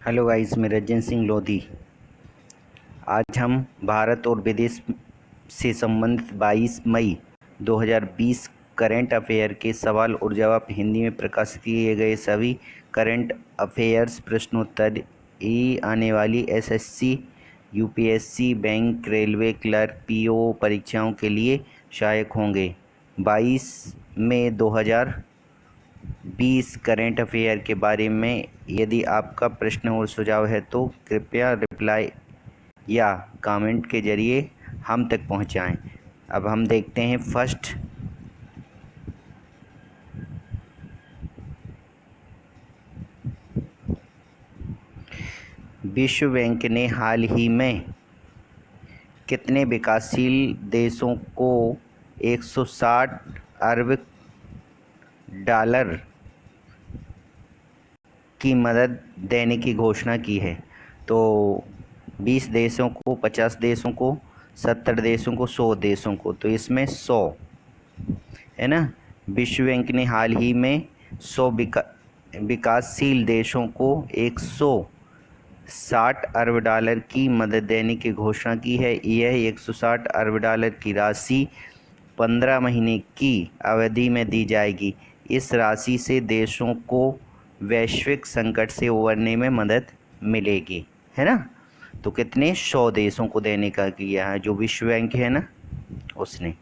Hello guys, मैं रंजन सिंह लोधी। आज हम भारत और विदेश से संबंधित 22 मई 2020 करंट अफेयर के सवाल और जवाब हिंदी में प्रकाशित किए गए सभी करंट अफेयर्स प्रश्नोत्तर आने वाली SSC, UPSC, bank, railway clerk, PO परीक्षाओं के लिए सहायक होंगे। 22 मई 2020 करंट अफेयर के बारे में यदि आपका प्रश्न और सुझाव है तो कृपया रिप्लाई या कमेंट के जरिए हम तक पहुंचाएं। अब हम देखते हैं फर्स्ट। विश्व बैंक ने हाल ही में कितने विकासशील देशों को 160 अरब डॉलर की मदद देने की घोषणा की है? तो 20 देशों को, 50 देशों को, 70 देशों को, 100 देशों को। तो इसमें 100 है ना। विश्व बैंक ने हाल ही में 100 विकासशील देशों को 160 अरब डॉलर की मदद देने की घोषणा की है। यह 160 अरब डॉलर की राशि 15 महीने की अवधि में दी जाएगी। इस राशि से देशों को वैश्विक संकट से उबरने में मदद मिलेगी, है ना। तो कितने? 100 देशों को देने का किया है जो विश्व बैंक है ना, उसने।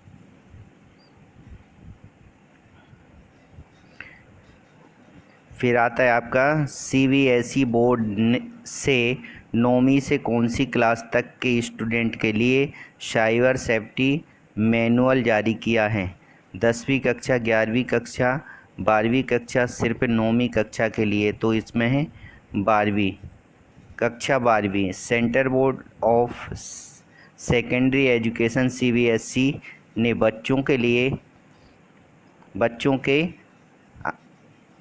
फिर आता है आपका सीबीएसई बोर्ड से 9वीं से कौन सी क्लास तक के स्टूडेंट के लिए साइबर सेफ्टी मैनुअल जारी किया है? 10वीं कक्षा, 11वीं कक्षा, 12वीं कक्षा, सिर्फ 9वीं कक्षा के लिए? तो इसमें है 12वीं कक्षा। 12वीं central board of secondary education CBSE ने बच्चों के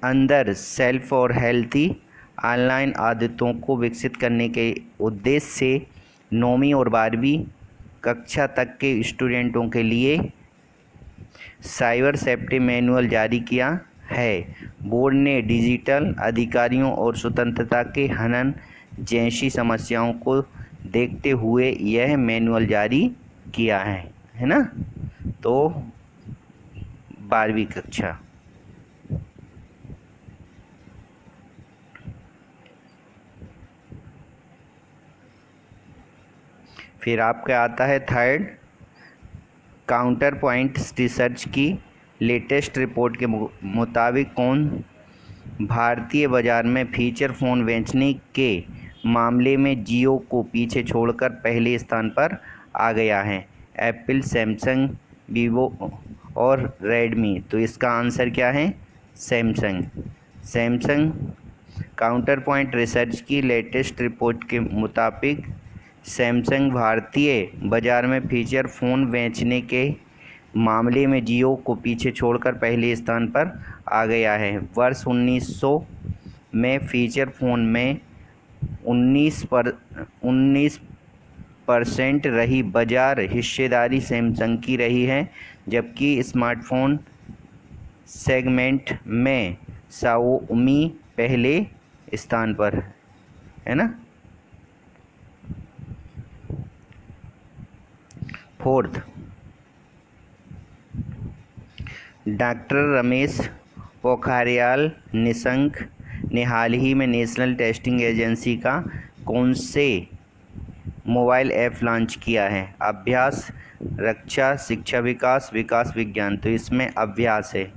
अंदर सेल्फ और हेल्थी ऑनलाइन आदतों को विकसित करने के उद्देश्य से 9वीं और 12वीं कक्षा तक के स्टूडेंटों के लिए साइबर सेफ्टी मैनुअल जारी किया है। बोर्ड ने डिजिटल अधिकारियों और स्वतंत्रता के हनन जैसी समस्याओं को देखते हुए यह मैनुअल जारी किया है ना। तो 12वीं कक्षा। फिर आपका आता है थर्ड। काउंटर पॉइंट रिसर्च की लेटेस्ट रिपोर्ट के मुताबिक कौन भारतीय बाजार में फीचर फ़ोन बेचने के मामले में जियो को पीछे छोड़कर पहले स्थान पर आ गया है? एप्पल, सैमसंग, वीवो और रेडमी। तो इसका आंसर क्या है? सैमसंग। काउंटर पॉइंट रिसर्च की लेटेस्ट रिपोर्ट के मुताबिक सैमसंग भारतीय बाजार में फीचर फ़ोन बेचने के मामले में जियो को पीछे छोड़कर पहले स्थान पर आ गया है। वर्ष 1900 में फीचर फ़ोन में 19% रही बाजार हिस्सेदारी सैमसंग की रही है, जबकि स्मार्टफोन सेगमेंट में शाओमी पहले स्थान पर है ना। फोर्थ, डॉक्टर रमेश पोखरियाल निशंक ने हाल ही में नेशनल टेस्टिंग एजेंसी का कौन से मोबाइल ऐप लॉन्च किया है? अभ्यास, रक्षा, शिक्षा विकास, विकास विज्ञान। तो इसमें अभ्यास है।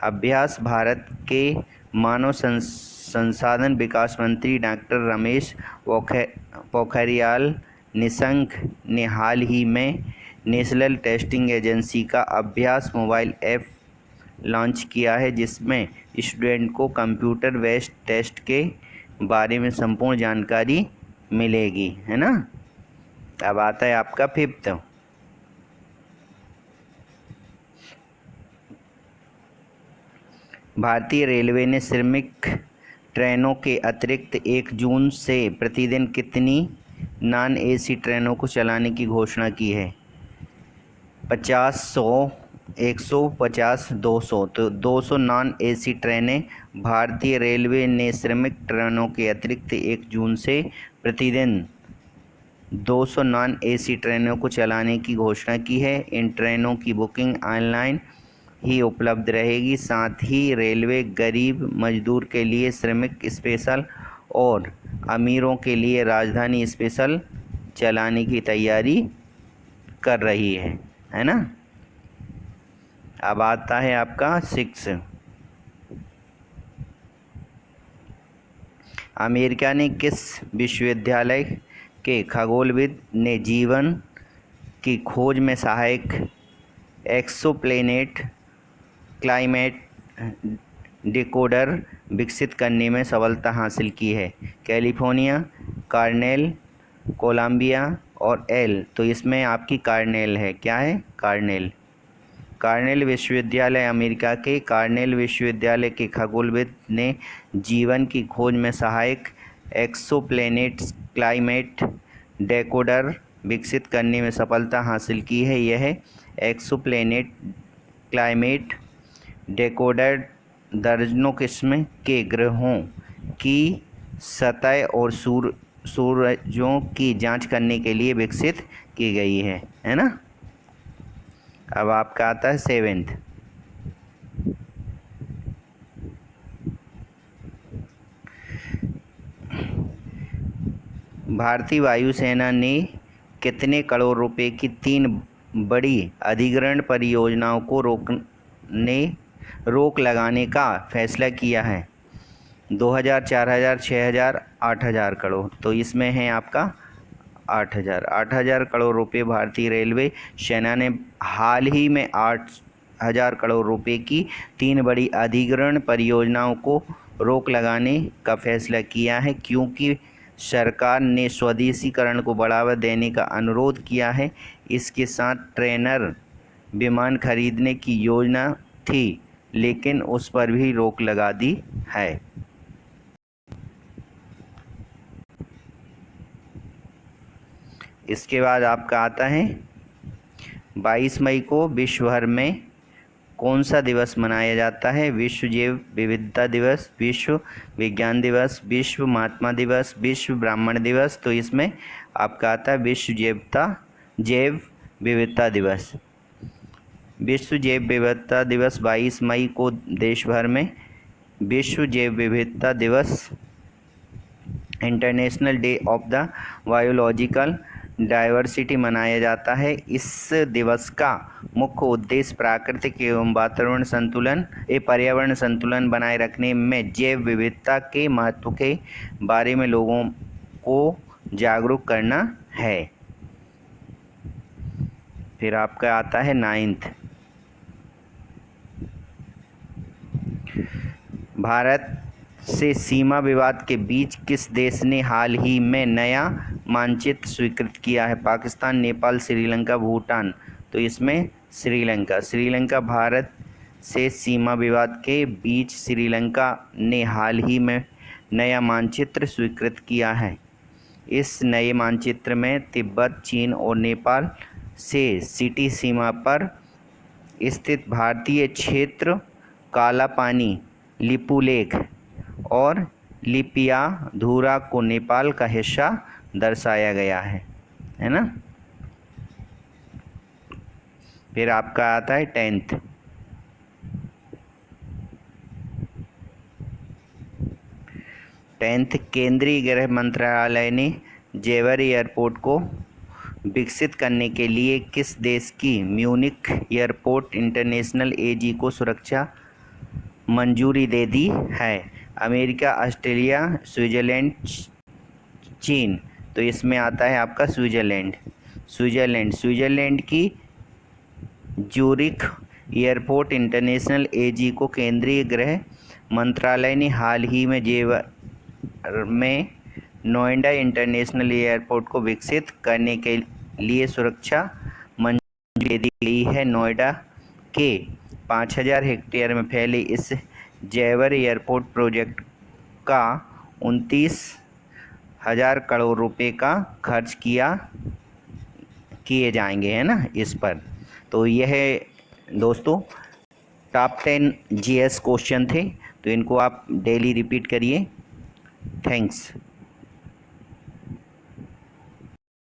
अभ्यास भारत के मानव संसाधन विकास मंत्री डॉक्टर रमेश पोखरियाल निशंक ने हाल ही में नेशनल टेस्टिंग एजेंसी का अभ्यास मोबाइल ऐप लॉन्च किया है, जिसमें स्टूडेंट को कंप्यूटर बेस्ड टेस्ट के बारे में संपूर्ण जानकारी मिलेगी, है ना। अब आता है आपका फिफ्थ। भारतीय रेलवे ने श्रमिक ट्रेनों के अतिरिक्त 1 जून से प्रतिदिन कितनी नॉन एसी ट्रेनों को चलाने की घोषणा की है? 50, 100, 150 200, तो 200 नॉन एसी ट्रेनें। भारतीय रेलवे ने श्रमिक ट्रेनों के अतिरिक्त 1 जून से प्रतिदिन 200 नॉन एसी ट्रेनों को चलाने की घोषणा की है। इन ट्रेनों की बुकिंग ऑनलाइन ही उपलब्ध रहेगी। साथ ही रेलवे गरीब मजदूर के लिए श्रमिक स्पेशल और अमीरों के लिए राजधानी स्पेशल चलाने की तैयारी कर रही है ना। अब आता है आपका 6। अमेरिका ने किस विश्वविद्यालय के खगोलविद ने जीवन की खोज में सहायक एक्सोप्लैनेट क्लाइमेट डिकोडर विकसित करने में सफलता हासिल की है? कैलिफोर्निया, कॉर्नेल, कोलंबिया और एल। तो इसमें आपकी कॉर्नेल है। क्या है? कॉर्नेल। कॉर्नेल विश्वविद्यालय, अमेरिका के कॉर्नेल विश्वविद्यालय के खगोलविद ने जीवन की खोज में सहायक एक्सोप्लैनेट क्लाइमेट डेकोडर विकसित करने में सफलता हासिल की है। यह एक्सोप्लैनेट क्लाइमेट डेकोडर दर्जनों किस्म के ग्रहों की सतह और सूरजों की जांच करने के लिए विकसित की गई है ना। अब आपका आता है 7th। भारतीय वायुसेना ने कितने करोड़ रुपए की 3 बड़ी अधिग्रहण परियोजनाओं को रोक लगाने का फैसला किया है? 2000, 4000, 6000, 8000 करोड़। तो इसमें है आपका 8000 करोड़ रुपए। भारतीय रेलवे सेना ने हाल ही में 8000 करोड़ रुपए की 3 बड़ी अधिग्रहण परियोजनाओं को रोक लगाने का फैसला किया है, क्योंकि सरकार ने स्वदेशीकरण को बढ़ावा देने का अनुरोध किया है। इसके साथ ट्रेनर विमान खरीदने की योजना थी, लेकिन उस पर भी रोक लगा दी है। इसके बाद आपका आता है 22 मई को विश्व भर में कौन सा दिवस मनाया जाता है? विश्व जैव विविधता दिवस, विश्व विज्ञान दिवस, विश्व महात्मा दिवस, विश्व ब्राह्मण दिवस। तो इसमें आपका आता है विश्व जैव विविधता दिवस। विश्व जैव विविधता दिवस 22 मई को देश भर में विश्व जैव विविधता दिवस, international day of the biological diversity मनाया जाता है। इस दिवस का मुख्य उद्देश्य प्राकृतिक एवं पर्यावरण संतुलन बनाए रखने में जैव विविधता के महत्व के बारे में लोगों को जागरूक करना है। फिर आपका आता है 9th। भारत से सीमा विवाद के बीच किस देश ने हाल ही में नया मानचित्र स्वीकृत किया है? पाकिस्तान, नेपाल, श्रीलंका, भूटान। तो इसमें श्रीलंका। भारत से सीमा विवाद के बीच श्रीलंका ने हाल ही में नया मानचित्र स्वीकृत किया है। इस नए मानचित्र में तिब्बत, चीन और नेपाल से सिटी सीमा पर स्थित भारतीय क्षेत्र काला पानी, लिपुलेख और लिपियाधुरा को नेपाल का हिस्सा दर्शाया गया है ना। फिर आपका आता है 10th। केंद्रीय गृह मंत्रालय ने जेवर एयरपोर्ट को विकसित करने के लिए किस देश की म्यूनिख एयरपोर्ट इंटरनेशनल एजी को सुरक्षा मंजूरी दे दी है? अमेरिका, ऑस्ट्रेलिया, स्विट्जरलैंड, चीन। तो इसमें आता है आपका स्विट्जरलैंड की ज्यूरिख एयरपोर्ट इंटरनेशनल एजी को केंद्रीय गृह मंत्रालय ने हाल ही में जेवर में नोएडा इंटरनेशनल एयरपोर्ट को विकसित करने के लिए सुरक्षा मंजूरी दी गई है। नोएडा के 5000 हेक्टेयर में फैले इस जेवर एयरपोर्ट प्रोजेक्ट का 29,000 करोड़ रुपए का खर्च किए जाएंगे, है ना, इस पर। तो यह दोस्तों टॉप 10 जीएस क्वेश्चन थे, तो इनको आप डेली रिपीट करिए। थैंक्स।